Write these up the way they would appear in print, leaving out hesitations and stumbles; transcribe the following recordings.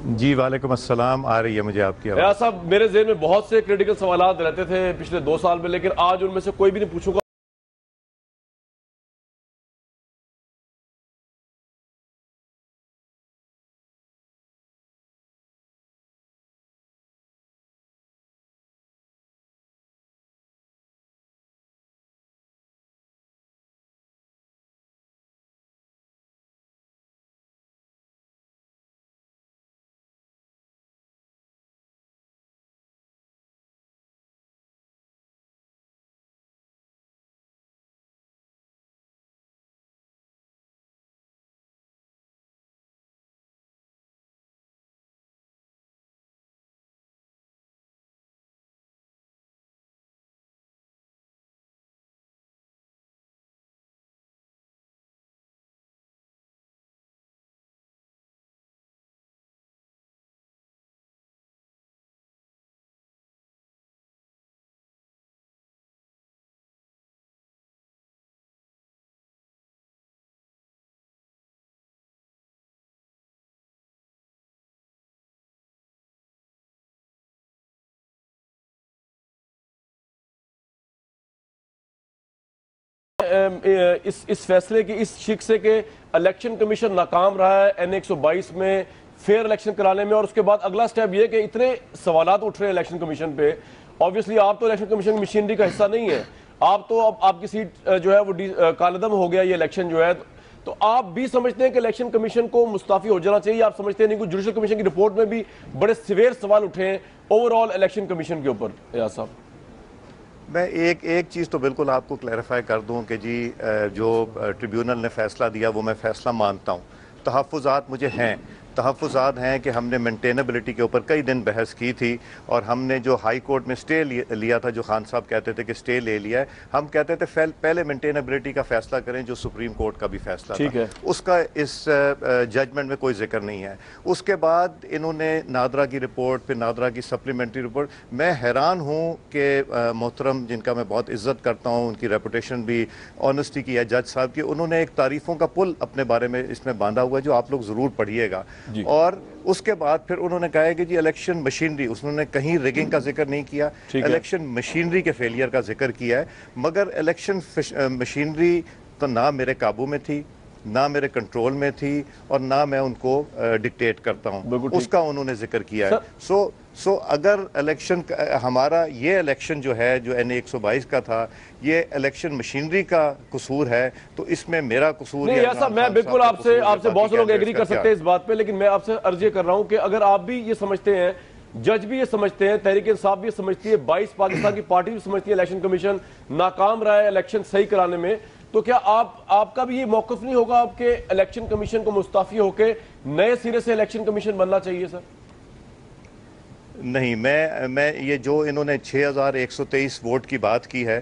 جی وعلیکم السلام، آ رہی ہے مجھے آپ کی آواز۔ ریاض صاحب، میرے ذہن میں بہت سے کریٹیکل سوالات رہتے تھے پچھلے 2 سال میں، لیکن آج ان میں سے کوئی بھی نہیں پوچھوں گا۔ اس فیصلے کی اس شک سے کہ الیکشن کمیشن ناکام رہا ہے این 122 میں فیئر الیکشن کرانے میں، اور اس کے بعد اگلا سٹیپ یہ کہ اتنے سوالات اٹھ رہے ہیں الیکشن کمیشن پہ۔ obviously آپ تو الیکشن کمیشن مشینری کا حصہ نہیں ہے، آپ تو اب آپ کی سیٹ جو ہے وہ کالعدم ہو گیا یہ الیکشن جو ہے، تو آپ بھی سمجھتے ہیں کہ الیکشن کمیشن کو مستعفی ہو جانا چاہیے؟ آپ سمجھتے ہیں نہیں؟ کوئی جوڈیشل کمیشن کی رپورٹ میں بھی بڑے سیویئر سوال اٹھے ہیں اوور آل الیکشن کمیشن کے اوپر۔ ریاض صاحب، میں ایک چیز تو بالکل آپ کو کلیریفائی کر دوں کہ جی جو ٹریبیونل نے فیصلہ دیا وہ میں فیصلہ مانتا ہوں۔ تحفظات مجھے ہیں، تحفظات ہیں کہ ہم نے مینٹینیبلٹی کے اوپر کئی دن بحث کی تھی، اور ہم نے جو ہائی کورٹ میں سٹے لیا تھا، جو خان صاحب کہتے تھے کہ سٹے لے لیا ہے، ہم کہتے تھے پہلے مینٹینیبلٹی کا فیصلہ کریں جو سپریم کورٹ کا بھی فیصلہ تھا، اس کا اس ججمنٹ میں کوئی ذکر نہیں ہے۔ اس کے بعد انہوں نے نادرا کی رپورٹ، پھر نادرا کی سپلیمنٹری رپورٹ، میں حیران ہوں کہ محترم جن کا میں بہت عزت کرتا ہوں، ان کی ریپوٹیشن بھی آنیسٹی کی ہے جج صاحب کی، انہوں نے ایک تعریفوں کا پل اپنے بارے میں اس میں باندھا ہوا ہے جو آپ لوگ ضرور پڑھیے گا۔ اور اس کے بعد پھر انہوں نے کہا ہے کہ جی الیکشن مشینری، انہوں نے کہیں ریگنگ کا ذکر نہیں کیا، الیکشن مشینری کے فیلئر کا ذکر کیا ہے، مگر الیکشن مشینری تو نہ میرے قابو میں تھی، نہ میرے کنٹرول میں تھی، اور نہ میں ان کو ڈکٹیٹ کرتا ہوں، اس کا انہوں نے ذکر کیا ہے۔ سو اگر الیکشن ہمارا یہ الیکشن جو ہے جو این 122 کا تھا، یہ الیکشن مشینری کا قصور ہے، تو اس میں میرا قصور نہیں یار صاحب، میں بالکل آپ سے بہت سے لوگ ایگری کر سکتے ہیں اس بات پہ، لیکن میں آپ سے عرض یہ کر رہا ہوں کہ اگر آپ بھی یہ سمجھتے ہیں، جج بھی یہ سمجھتے ہیں، تحریک انصاف بھی یہ سمجھتی ہے، 22 پاکستان کی پارٹی بھی سمجھتی ہے الیکشن کمیشن ناکام رہا ہے الیکشن صحیح کرانے میں، تو کیا آپ کا بھی یہ موقف نہیں ہوگا آپ کہ الیکشن کمیشن کو مستعفی ہو کے نئے سرے سے الیکشن کمیشن بننا چاہیے؟ سر نہیں، میں یہ جو انہوں نے 6123 ووٹ کی بات کی ہے،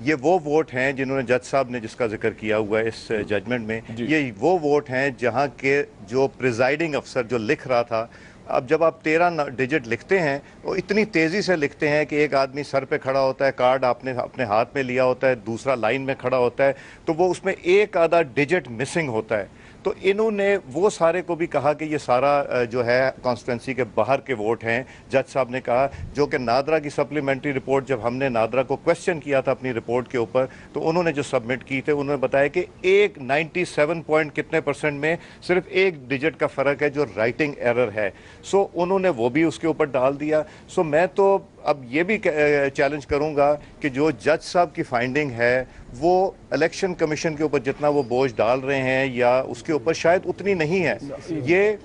یہ وہ ووٹ ہیں جنہوں نے جج صاحب نے جس کا ذکر کیا ہوا ہے اس ججمنٹ میں، یہ وہ ووٹ ہیں جہاں کے جو پریزائیڈنگ افسر جو لکھ رہا تھا، اب جب آپ 13 ڈیجٹ لکھتے ہیں وہ اتنی تیزی سے لکھتے ہیں کہ ایک آدمی سر پہ کھڑا ہوتا ہے، کارڈ آپ نے اپنے ہاتھ میں لیا ہوتا ہے، دوسرا لائن میں کھڑا ہوتا ہے، تو وہ اس میں ایک آدھا ڈیجٹ مسنگ ہوتا ہے، تو انہوں نے وہ سارے کو بھی کہا کہ یہ سارا جو ہے کانسٹیٹوئنسی کے باہر کے ووٹ ہیں۔ جج صاحب نے کہا جو کہ نادرا کی سپلیمنٹری رپورٹ، جب ہم نے نادرا کو کویسچن کیا تھا اپنی رپورٹ کے اوپر، تو انہوں نے جو سبمٹ کی تھے انہوں نے بتایا کہ 97 پوائنٹ کتنے پرسنٹ میں صرف ایک ڈیجٹ کا فرق ہے جو رائٹنگ ایرر ہے، سو انہوں نے وہ بھی اس کے اوپر ڈال دیا۔ سو میں تو اب یہ بھی چیلنج کروں گا کہ جو جج صاحب کی فائنڈنگ ہے وہ الیکشن کمیشن کے اوپر جتنا وہ بوجھ ڈال رہے ہیں یا اس کے اوپر شاید اتنی نہیں ہے، یہ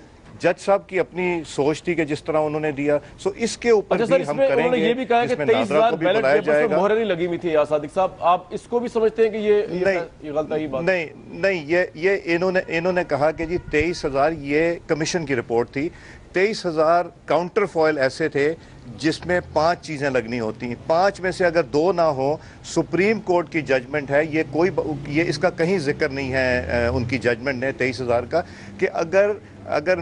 جج صاحب کی اپنی سوچ تھی کہ جس طرح انہوں نے دیا، سو اس کے اوپر بھی ہم کریں گے، یہ بھی کہا کہ 23,000 بیلٹ پیپرز میں مہریں نہیں لگی ہوئی تھی۔ صادق صاحب، آپ اس کو بھی سمجھتے ہیں کہ یہ غلط ہے؟ نہیں، یہ انہوں نے کہا کہ جی 23,000 یہ کمیشن کی رپورٹ تھی، 23,000 کاؤنٹر فوائل ایسے تھے جس میں 5 چیزیں لگنی ہوتی ہیں، 5 میں سے اگر 2 نہ ہو، سپریم کورٹ کی ججمنٹ ہے، یہ اس کا کہیں ذکر نہیں ہے ان کی ججمنٹ نے 23,000 کا، کہ اگر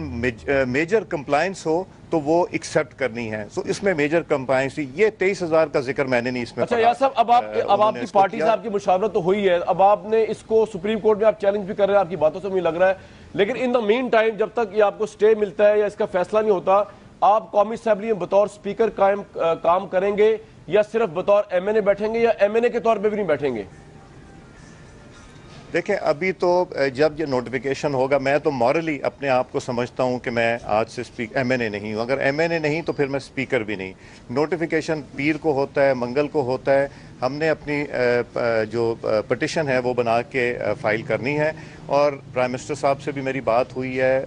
میجر کمپلائنس ہو تو وہ ایکسیپٹ کرنی ہے، سو اس میں میجر کمپلائنس تھی، یہ 23,000 کا ذکر میں نے نہیں اس میں پڑھا۔ اچھا یار صاحب، اب آپ کی پارٹی سے آپ کی مشاورت تو ہوئی ہے، اب آپ نے اس کو سپریم کورٹ میں آپ چیلنج بھی کر رہے ہیں، آپ کی باتوں سے مجھے لگ رہا ہے لیکن ان دا مین ٹائم جب تک یہ آپ کو سٹے ملتا ہے یا اس کا فیصلہ نہیں ہوتا، آپ قومی اسمبلی میں بطور اسپیکر کام کریں گے یا صرف بطور ایم این اے بیٹھیں گے یا ایم این اے کے طور پہ بھی نہیں بیٹھیں گے؟ دیکھیں ابھی تو جب یہ نوٹیفیکیشن ہوگا، میں تو مورلی اپنے آپ کو سمجھتا ہوں کہ میں آج سے ایم این اے نہیں ہوں. اگر ایم این اے نہیں تو پھر میں اسپیکر بھی نہیں. نوٹیفیکیشن پیر کو ہوتا ہے، منگل کو ہوتا ہے. ہم نے اپنی جو پٹیشن ہے وہ بنا کے فائل کرنی ہے، اور پرائم منسٹر صاحب سے بھی میری بات ہوئی ہے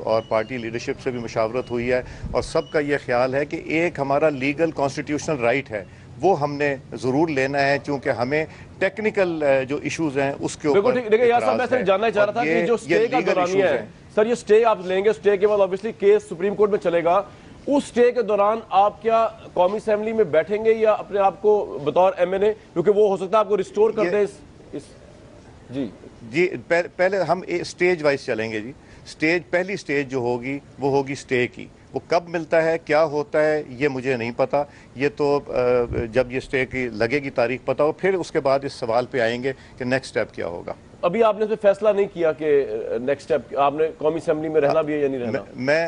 اور پارٹی لیڈرشپ سے بھی مشاورت ہوئی ہے، اور سب کا یہ خیال ہے کہ ایک ہمارا لیگل کانسٹیٹیوشنل رائٹ ہے وہ ہم نے ضرور لینا ہے، چونکہ ہمیں ٹیکنیکل جو ایشوز ہیں اس کے اوپر دیکھیں یار صاحب، میں صرف جاننا چاہ رہا تھا کہ جو سٹے کا دورانیہ ہے سر، یہ سٹے آپ لیں گے، سٹے کے بعد آبویسلی کیس سپریم کورٹ میں چلے گا، اس سٹے کے دوران آپ کیا قومی اسمبلی میں بیٹھیں گے یا اپنے آپ کو بطور ایم این اے، کیونکہ وہ ہو سکتا ہے آپ کو ریسٹور کر دیں جی پہلے ہم سٹیج وائز چلیں گے جی. پہلی سٹیج جو ہوگی وہ ہوگی سٹے کی. وہ کب ملتا ہے، کیا ہوتا ہے، یہ مجھے نہیں پتا. یہ تو جب یہ سٹے کی لگے گی تاریخ پتا ہو، پھر اس کے بعد اس سوال پہ آئیں گے کہ نیکسٹ سٹیپ کیا ہوگا. ابھی آپ نے فیصلہ نہیں کیا کہ نیکسٹ سٹیپ آپ نے قومی اسمبلی میں رہنا بھی ہے یا نہیں رہنا؟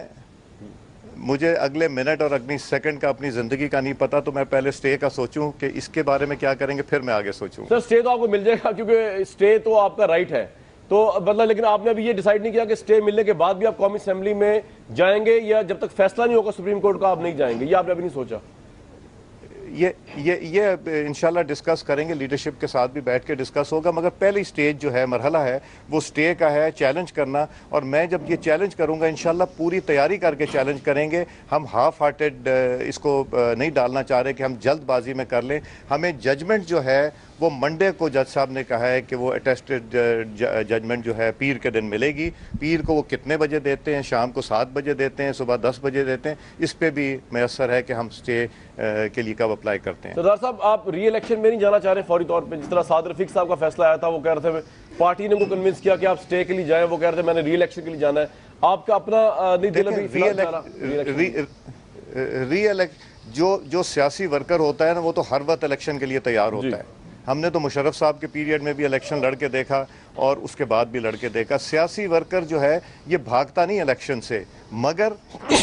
مجھے اگلے منٹ اور اگلی سیکنڈ کا اپنی زندگی کا نہیں پتا، تو میں پہلے سٹے کا سوچوں کہ اس کے بارے میں کیا کریں گے، پھر میں آگے سوچوں. سر سٹے تو آپ کو مل جائے گا کیونکہ سٹے تو آپ کا رائٹ ہے، تو مطلب لیکن آپ نے ابھی یہ ڈیسائیڈ نہیں کیا کہ سٹے ملنے کے بعد بھی آپ قومی اسمبلی میں جائیں گے یا جب تک فیصلہ نہیں ہوگا سپریم کورٹ کا آپ نہیں جائیں گے؟ یہ آپ نے ابھی نہیں سوچا؟ یہ انشاءاللہ ڈسکس کریں گے، لیڈرشپ کے ساتھ بھی بیٹھ کے ڈسکس ہوگا. مگر پہلی سٹیج جو ہے، مرحلہ ہے، وہ سٹے کا ہے، چیلنج کرنا. اور میں جب یہ چیلنج کروں گا انشاءاللہ پوری تیاری کر کے چیلنج کریں گے. ہم ہاف ہارٹیڈ اس کو نہیں ڈالنا چاہ رہے کہ ہم جلد بازی میں کر لیں. ہمیں ججمنٹ جو ہے وہ منڈے کو جج صاحب نے کہا ہے کہ وہ اٹیسٹڈ ججمنٹ جو ہے پیر کے دن ملے گی. پیر کو وہ کتنے بجے دیتے ہیں؟ شام کو 7 بجے دیتے ہیں، صبح 10 بجے دیتے ہیں. اس پہ بھی میسر ہے کہ ہم سٹے کے لیے کب اپلائی کرتے ہیں. سردار صاحب آپ ری الیکشن میں نہیں جانا چاہ رہے فوری طور پہ؟ جس طرح سعد رفیق صاحب کا فیصلہ آیا تھا، وہ کہہ رہے تھے پارٹی نے ان کو کنونس کیا کہ آپ سٹے کے لیے جائیں، وہ کہہ رہے تھے میں نے ری الیکشن کے لیے جانا ہے. آپ کا اپنا نہیں دل ابھی جو سیاسی ورکر ہوتا ہے نا، وہ تو ہر وقت الیکشن کے لیے تیار ہوتا ہے. ہم نے تو مشرف صاحب کے پیریڈ میں بھی الیکشن لڑ کے دیکھا اور اس کے بعد بھی لڑ کے دیکھا. سیاسی ورکر جو ہے یہ بھاگتا نہیں الیکشن سے، مگر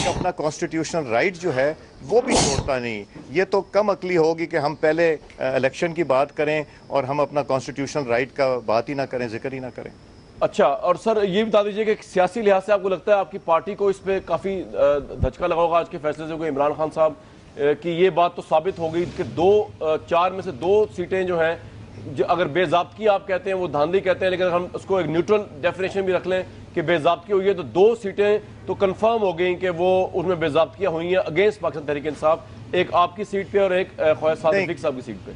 اپنا کانسٹیٹیوشنل رائٹ جو ہے وہ بھی چھوڑتا نہیں. یہ تو کم عقلی ہوگی کہ ہم پہلے الیکشن کی بات کریں اور ہم اپنا کانسٹیٹیوشنل رائٹ کا بات ہی نہ کریں، ذکر ہی نہ کریں. اچھا، اور سر یہ بتا دیجئے کہ سیاسی لحاظ سے آپ کو لگتا ہے آپ کی پارٹی کو اس پہ کافی دھچکا لگا ہوگا آج کے فیصلے سے، عمران خان صاحب کی یہ بات تو ثابت ہو گئی کہ 4 میں سے 2 سیٹیں جو ہیں، اگر بے ضابطگی آپ کہتے ہیں وہ دھاندلی کہتے ہیں، لیکن اگر ہم اس کو ایک نیوٹرل ڈیفینیشن بھی رکھ لیں کہ بے ضابطگی ہوئی ہے، تو 2 سیٹیں تو کنفرم ہو گئیں کہ وہ اس میں بے ضابطگیاں ہوئی ہیں اگینسٹ پاکستان تحریک انصاف، ایک آپ کی سیٹ پہ اور ایک خواجہ سعد رفیق صاحب کی سیٹ پہ.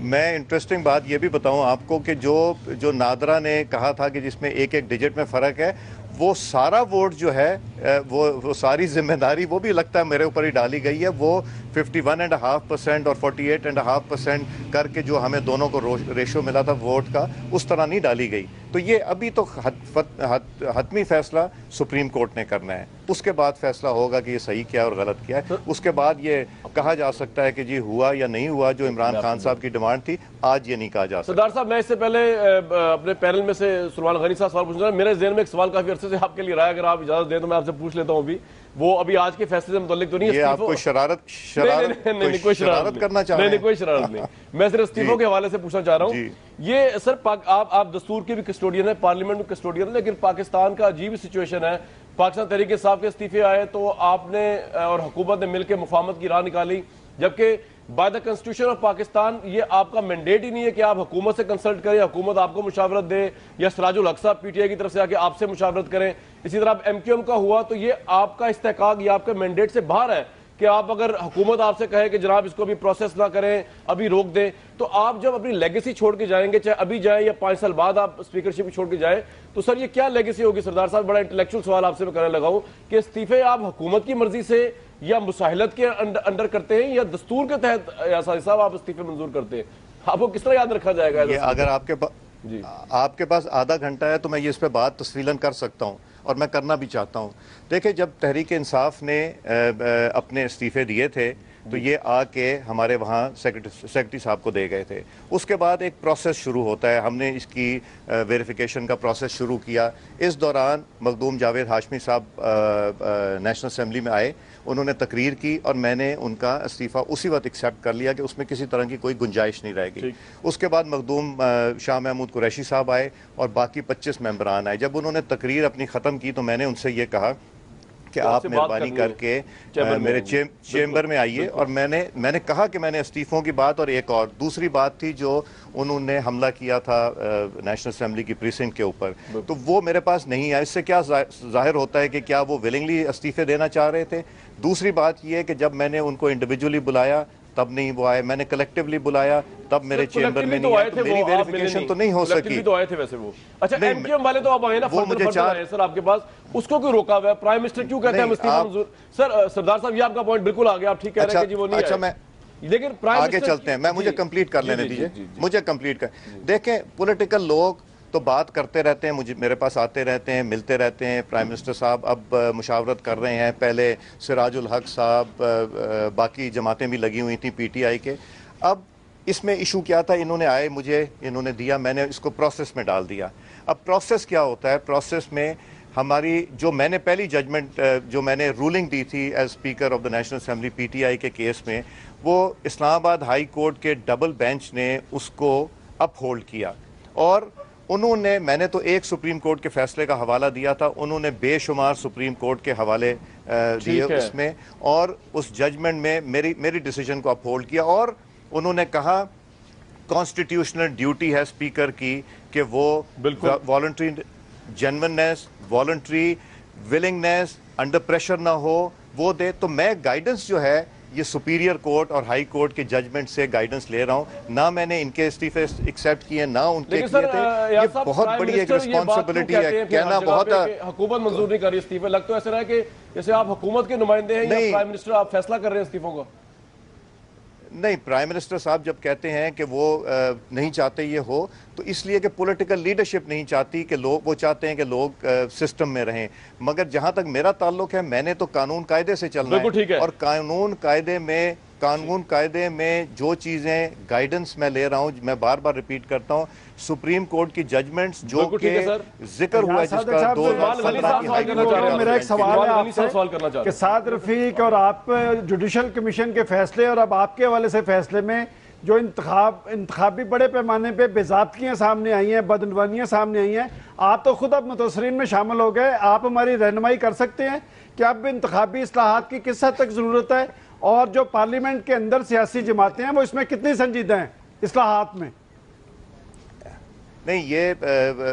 میں انٹرسٹنگ بات یہ بھی بتاؤں آپ کو کہ جو نادرہ نے کہا تھا کہ جس میں ایک ڈیجٹ میں فرق ہے، وہ سارا ووٹ جو ہے وہ ساری ذمہ داری وہ بھی لگتا ہے میرے اوپر ہی ڈالی گئی ہے. وہ 51.5% اور 48.5% کر کے جو ہمیں دونوں کو ریشو ملا تھا ووٹ کا، اس طرح نہیں ڈالی گئی. تو یہ ابھی تو حتمی فیصلہ سپریم کورٹ نے کرنا ہے. اس کے بعد فیصلہ ہوگا کہ یہ صحیح کیا اور غلط کیا ہے. اس کے بعد یہ کہا جا سکتا ہے کہ جی ہوا یا نہیں ہوا جو عمران خان صاحب کی ڈیمانڈ تھی. آج یہ نہیں کہا جا سکتا. سردار صاحب میں اس سے پہلے اپنے پینل میں سے سلمان غنی صاحب سوال پوچھنا، میرے ذہن میں ایک سوال کافی عرصے سے آپ کے لیے رہا ہے، اگر آپ اجازت دیں تو میں آپ سے پوچھ لیتا ہوں. ابھی وہ ابھی آج کے فیصلے سے متعلق تو نہیں ہے، یہ آپ کو شرارت کرنا چاہ رہے ہیں؟ نہیں، کوئی شرارت نہیں. میں صرف استعفوں کے حوالے سے پوچھنا چاہ رہا ہوں. یہ سر آپ دستور کے بھی کسٹوڈین ہیں، پارلیمنٹ میں کسٹوڈین ہیں، لیکن پاکستان کا عجیب سچویشن ہے. پاکستان تحریک انصاف کے استعفے آئے تو آپ نے اور حکومت نے مل کے مفاہمت کی راہ نکالی، جبکہ by the constitution of Pakistan یہ آپ کا مینڈیٹ ہی نہیں ہے کہ آپ حکومت سے کنسلٹ کریں، حکومت آپ کو مشاورت دے، یا سراج الحق صاحب پی ٹی آئی کی طرف سے آ کے آپ سے مشاورت کریں. اسی طرح ایم کیو ایم کا ہوا تو یہ آپ کا استحقاق، یہ آپ کے مینڈیٹ سے باہر ہے کہ آپ اگر حکومت آپ سے کہے کہ جناب اس کو ابھی پروسیس نہ کریں، ابھی روک دیں، تو آپ جب اپنی لیگیسی چھوڑ کے جائیں گے، چاہے ابھی جائیں یا 5 سال بعد آپ اسپیکرشپ چھوڑ کے جائیں، تو سر یہ کیا لیگیسی ہوگی؟ سردار صاحب بڑا انٹلیکچوئل سوال آپ سے میں کرنے لگا ہوں کہ استعفے آپ حکومت کی مرضی سے یا مساہلت کے انڈر کرتے ہیں یا دستور کے تحت صاحب آپ استعفے منظور کرتے ہیں؟ آپ کو کس طرح یاد رکھا جائے گا؟ اگر آپ کے پاس آدھا گھنٹہ ہے تو میں یہ اس پہ بات تفصیلاً کر سکتا ہوں اور میں کرنا بھی چاہتا ہوں. دیکھیں جب تحریک انصاف نے اپنے استعفے دیے تھے تو یہ آ کے ہمارے وہاں سیکرٹری صاحب کو دے گئے تھے. اس کے بعد ایک پروسیس شروع ہوتا ہے, ہم نے اس کی ویریفیکیشن کا پروسیس شروع کیا. اس دوران مخدوم جاوید ہاشمی صاحب نیشنل اسمبلی میں آئے, انہوں نے تقریر کی اور میں نے ان کا استعفیٰ اسی وقت ایکسیپٹ کر لیا کہ اس میں کسی طرح کی کوئی گنجائش نہیں رہے گی. اس کے بعد مخدوم شاہ محمود قریشی صاحب آئے اور باقی 25 ممبران آئے. جب انہوں نے تقریر اپنی ختم کی تو میں نے ان سے یہ کہا کہ آپ مہربانی کر کے میرے چیمبر میں آئیے, اور میں نے کہا کہ میں نے استعفوں کی بات, اور ایک اور دوسری بات تھی جو انہوں نے حملہ کیا تھا نیشنل اسمبلی کی پریسنٹ کے اوپر, تو وہ میرے پاس نہیں آیا. اس سے کیا ظاہر ہوتا ہے کہ کیا وہ ولنگلی استعفے دینا چاہ رہے تھے. دوسری بات یہ کہ جب میں نے ان کو انڈیویجولی بلایا تب نہیں وہ آئے, میں نے کلیکٹیولی بلایا تب میرے چیمبر میں نہیں آئے, تو میری ویریفیکیشن تو نہیں ہو سکی. تو آئے تھے ویسے وہ. اچھا ایم کیو ایم والے تو آپ آئے نا, وہ مجھے چاہ سر آپ کے پاس, اس کو کیوں روکا ہوا ہے؟ پرائم منسٹر کیوں کہتے ہیں استعفیٰ منظور؟ سر سردار صاحب یہ آپ کا پوائنٹ بالکل آ گیا, آپ ٹھیک کہہ رہے ہیں کہ جی وہ نہیں اچھا, میں لیکن آگے چلتے ہیں, مجھے کمپلیٹ کر لینے دیجئے, مجھے کمپلیٹ کر. دیکھیں پولیٹیکل لوگ تو بات کرتے رہتے ہیں, میرے پاس آتے رہتے ہیں, ملتے رہتے ہیں. پرائم منسٹر صاحب اب مشاورت کر رہے ہیں, پہلے سراج الحق صاحب, باقی جماعتیں بھی لگی ہوئی تھیں پی ٹی آئی کے. اب اس میں ایشو کیا تھا, انہوں نے آئے, مجھے انہوں نے دیا, میں نے اس کو پروسیس میں ڈال دیا. اب پروسیس کیا ہوتا ہے, پروسیس میں ہماری جو میں نے پہلی ججمنٹ جو میں نے رولنگ دی تھی as speaker of the national assembly P T I کے کیس میں, وہ اسلام آباد ہائی کورٹ کے ڈبل بینچ نے اس کو اپ ہولڈ کیا. اور انہوں نے, میں نے تو ایک سپریم کورٹ کے فیصلے کا حوالہ دیا تھا, انہوں نے بے شمار سپریم کورٹ کے حوالے دیے اس میں, اور اس ججمنٹ میں میری ڈیسیجن کو اپ ہولڈ کیا. اور انہوں نے کہا کانسٹیٹیوشنل ڈیوٹی ہے اسپیکر کی کہ وہ voluntary genuineness, voluntary willingness, under pressure نہ ہو, وہ دے. تو میں گائیڈنس جو ہے یہ سپیریئر کورٹ اور ہائی کورٹ کے ججمنٹ سے گائیڈنس لے رہا ہوں, نہ میں نے ان کے استعفے ایکسیپٹ کیے نہ ان کے کیے تھے. یہ بہت بڑی ایک رسپانسبلٹی ہے, کہنا بہت حکومت منظور نہیں کر رہی استعفے. لگتا ہے ایسا رہا کہ جیسے آپ حکومت کے نمائندے ہیں یا پرائم منسٹر, آپ فیصلہ کر رہے ہیں استعفوں کا. نہیں, پرائم منسٹر صاحب جب کہتے ہیں کہ وہ نہیں چاہتے یہ ہو, تو اس لیے کہ پولیٹیکل لیڈرشپ نہیں چاہتی کہ لوگ, وہ چاہتے ہیں کہ لوگ سسٹم میں رہیں. مگر جہاں تک میرا تعلق ہے, میں نے تو قانون قاعدے سے چلنا ہے, اور قانون قاعدے میں جو چیزیں گائیڈنس میں لے رہا ہوں, میں بار بار ریپیٹ کرتا ہوں, سپریم کورٹ کی ججمنٹس جو کہ ذکر ہوا ہے جس کا 2015 میرا ایک سوال ہے آپ سے کہ سعد رفیق اور آپ جوڈیشل کمیشن کے فیصلے اور اب آپ کے حوالے سے فیصلے میں جو انتخابی بڑے پیمانے پہ بے ضابطگیاں سامنے آئی ہیں, بدعنوانیاں سامنے آئی ہیں, آپ تو خود اب متاثرین میں شامل ہو گئے, آپ ہماری رہنمائی کر سکتے ہیں کہ اب انتخابی اصلاحات کی کس حد تک ضرورت ہے, اور جو پارلیمنٹ کے اندر سیاسی جماعتیں ہیں وہ اس میں کتنی سنجیدہ ہیں اصلاحات میں؟ نہیں,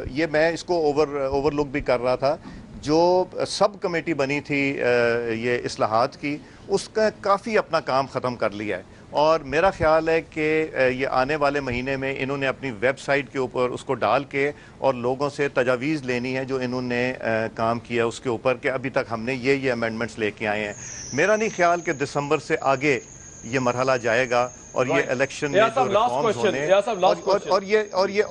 یہ میں اس کو اوور لک بھی کر رہا تھا. جو سب کمیٹی بنی تھی یہ اصلاحات کی, اس کا کافی اپنا کام ختم کر لیا ہے, اور میرا خیال ہے کہ یہ آنے والے مہینے میں انہوں نے اپنی ویب سائٹ کے اوپر اس کو ڈال کے اور لوگوں سے تجاویز لینی ہے جو انہوں نے کام کیا اس کے اوپر, کہ ابھی تک ہم نے یہ امینڈمنٹس لے کے آئے ہیں. میرا نہیں خیال کہ دسمبر سے آگے یہ مرحلہ جائے گا, اور یہ الیکشن میں جو ریفارمز ہونے,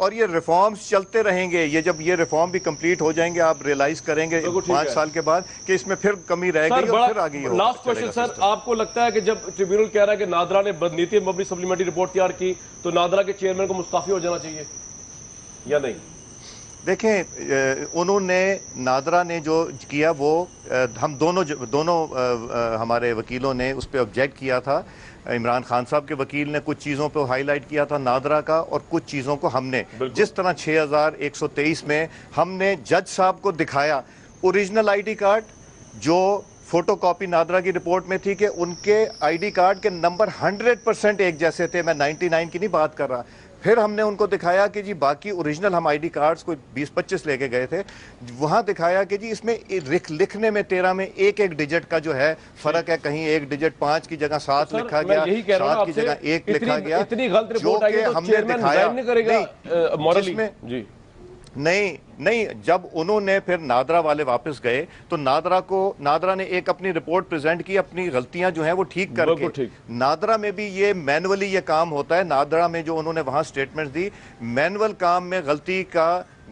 اور یہ ریفارمز چلتے رہیں گے. یہ جب یہ ریفارم بھی کمپلیٹ ہو جائیں گے, آپ ریلائز کریں گے 5 سال کے بعد کہ اس میں پھر کمی رہ گئی, اور پھر آگے ہوگا. لاسٹ کوشچن سر, آپ کو لگتا ہے کہ جب ٹریبیونل کہہ رہا ہے کہ نادرا نے بدنیتی مبنی سپلیمنٹری رپورٹ تیار کی, تو نادرا کے چیئرمین کو مستعفی ہو جانا چاہیے یا نہیں؟ دیکھیں, انہوں نے, نادرا نے جو کیا وہ ہم دونوں ہمارے وکیلوں نے اس پہ آبجیکٹ کیا تھا. عمران خان صاحب کے وکیل نے کچھ چیزوں پہ ہائی لائٹ کیا تھا نادرا کا, اور کچھ چیزوں کو ہم نے, جس طرح 6123 میں ہم نے جج صاحب کو دکھایا اوریجنل آئی ڈی کارڈ جو فوٹو کاپی نادرا کی رپورٹ میں تھی, کہ ان کے آئی ڈی کارڈ کے نمبر 100% ایک جیسے تھے. میں 99 کی نہیں بات کر رہا. پھر ہم نے ان کو دکھایا کہ جی باقی اوریجنل ہم آئی ڈی کارڈز کو 20-25 لے کے گئے تھے, وہاں دکھایا کہ جی اس میں لکھنے میں 13 میں ایک ڈیجٹ کا جو ہے فرق ہے, کہیں ایک ڈیجٹ 5 کی جگہ 7 لکھا گیا, 7 کی جگہ 1 لکھا گیا, جو کہ ہم نے دکھایا. نہیں, جب انہوں نے پھر نادرا والے واپس گئے تو نادرا نے ایک اپنی رپورٹ پریزنٹ کی, اپنی غلطیاں جو ہیں وہ ٹھیک کر کے. نادرا میں بھی یہ مینولی یہ کام ہوتا ہے. نادرا میں جو انہوں نے وہاں سٹیٹمنٹ دی, مینول کام میں غلطی کا